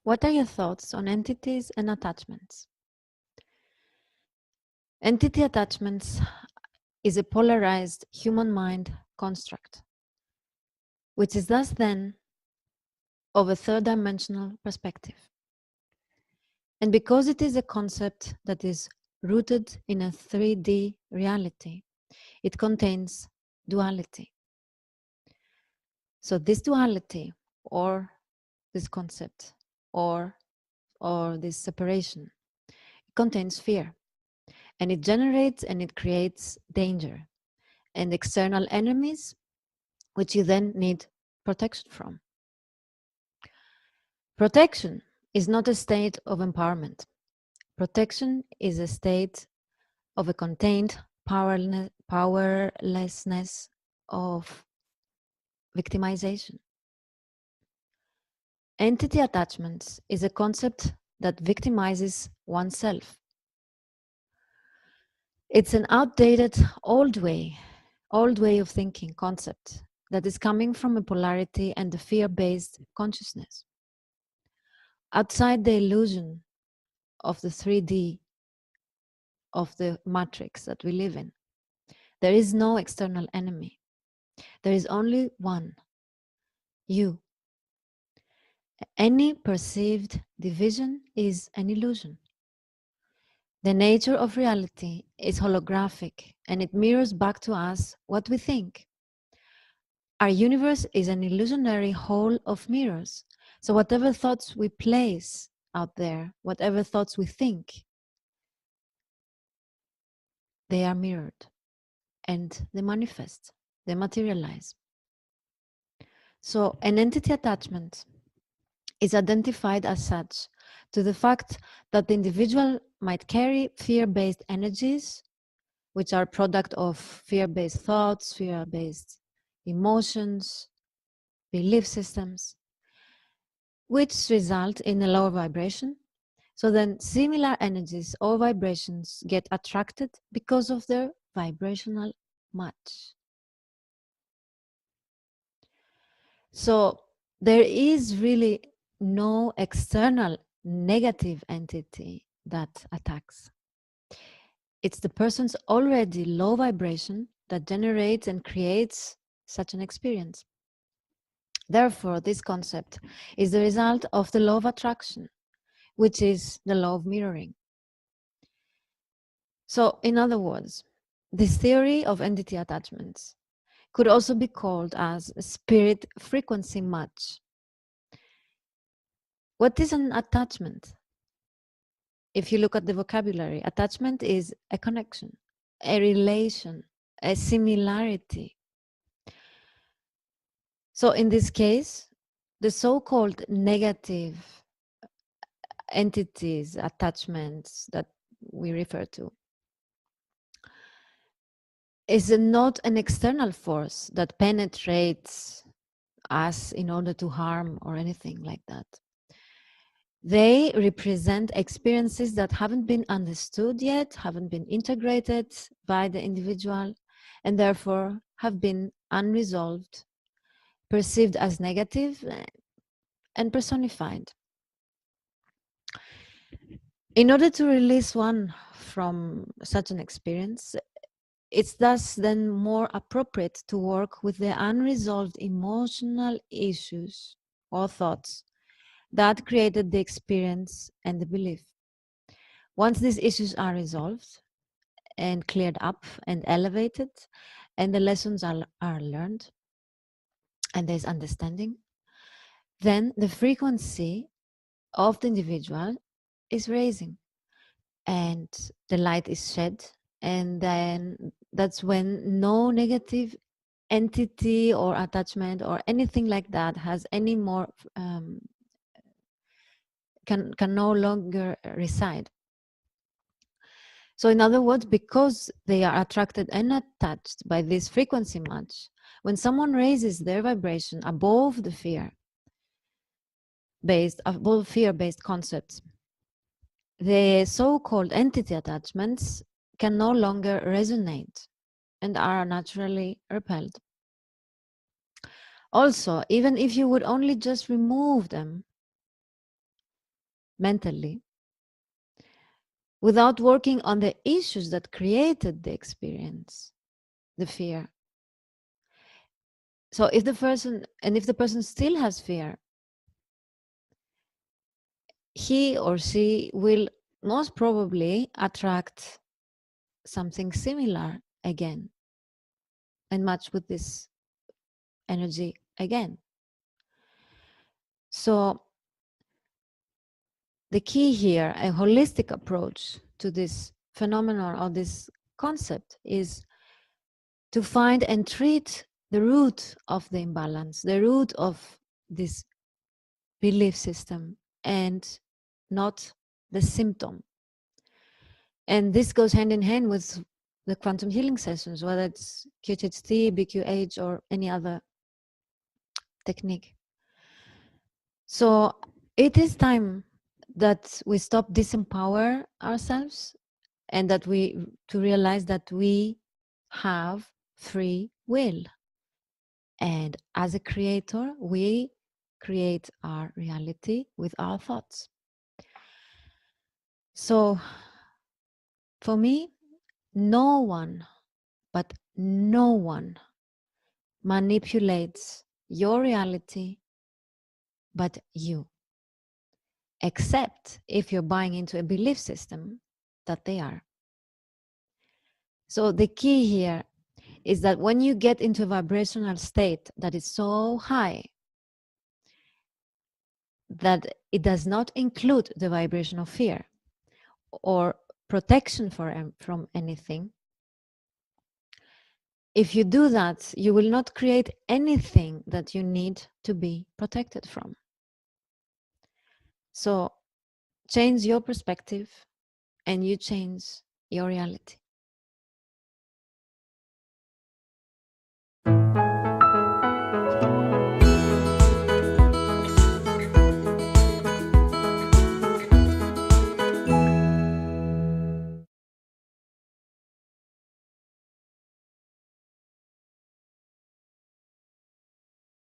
What are your thoughts on entities and attachments? Entity attachments is a polarized human mind construct, which is thus then of a third-dimensional perspective. And because it is a concept that is rooted in a 3D reality, it contains duality. So this duality, or this concept, or this separation, it contains fear, and it generates and it creates danger and external enemies, which you then need protection from. Protection is not a state of empowerment. Protection is a state of a contained powerlessness of victimization. Entity attachments is a concept that victimizes oneself. It's an outdated, old way of thinking concept that is coming from a polarity and a fear-based consciousness. Outside the illusion of the 3D of the matrix that we live in, there is no external enemy. There is only one, you. Any perceived division is an illusion. The nature of reality is holographic, and it mirrors back to us what we think. Our universe is an illusionary whole of mirrors. So whatever thoughts we place out there, whatever thoughts we think, they are mirrored and they manifest, they materialize. So an entity attachment is identified as such to the fact that the individual might carry fear-based energies, which are product of fear-based thoughts, fear-based emotions, belief systems, which result in a lower vibration. So then similar energies or vibrations get attracted because of their vibrational match. So there is really no external negative entity that attacks. It's the person's already low vibration that generates and creates such an experience. Therefore, this concept is the result of the law of attraction, which is the law of mirroring. So, in other words, this theory of entity attachments could also be called as a spirit frequency match. What is an attachment? If you look at the vocabulary, attachment is a connection, a relation, a similarity. So in this case, the so-called negative entities, attachments that we refer to, is not an external force that penetrates us in order to harm or anything like that. They represent experiences that haven't been understood yet, haven't been integrated by the individual, and therefore have been unresolved, perceived as negative, and personified. In order to release one from such an experience, it's thus then more appropriate to work with the unresolved emotional issues or thoughts that created the experience and the belief. Once these issues are resolved and cleared up and elevated, and the lessons are learned, and there's understanding, then the frequency of the individual is raising and the light is shed, and then that's when no negative entity or attachment or anything like that has any more can no longer reside. So in other words, because they are attracted and attached by this frequency match, when someone raises their vibration above the fear-based concepts, the so-called entity attachments can no longer resonate and are naturally repelled. Also, even if you would only just remove them, mentally without working on the issues that created the experience, the fear. So if the person still has fear, he or she will most probably attract something similar again and match with this energy again. So the key here, a holistic approach to this phenomenon or this concept, is to find and treat the root of the imbalance, the root of this belief system, and not the symptom. And this goes hand in hand with the quantum healing sessions, whether it's QHHT, BQH, or any other technique. So it is time that we stop disempower ourselves and that to realize that we have free will. And as a creator, we create our reality with our thoughts. So for me, no one, but no one manipulates your reality but you, except if you're buying into a belief system that they are. So the key here is that when you get into a vibrational state that is so high that it does not include the vibration of fear or protection from anything, if you do that, you will not create anything that you need to be protected from. So change your perspective and you change your reality.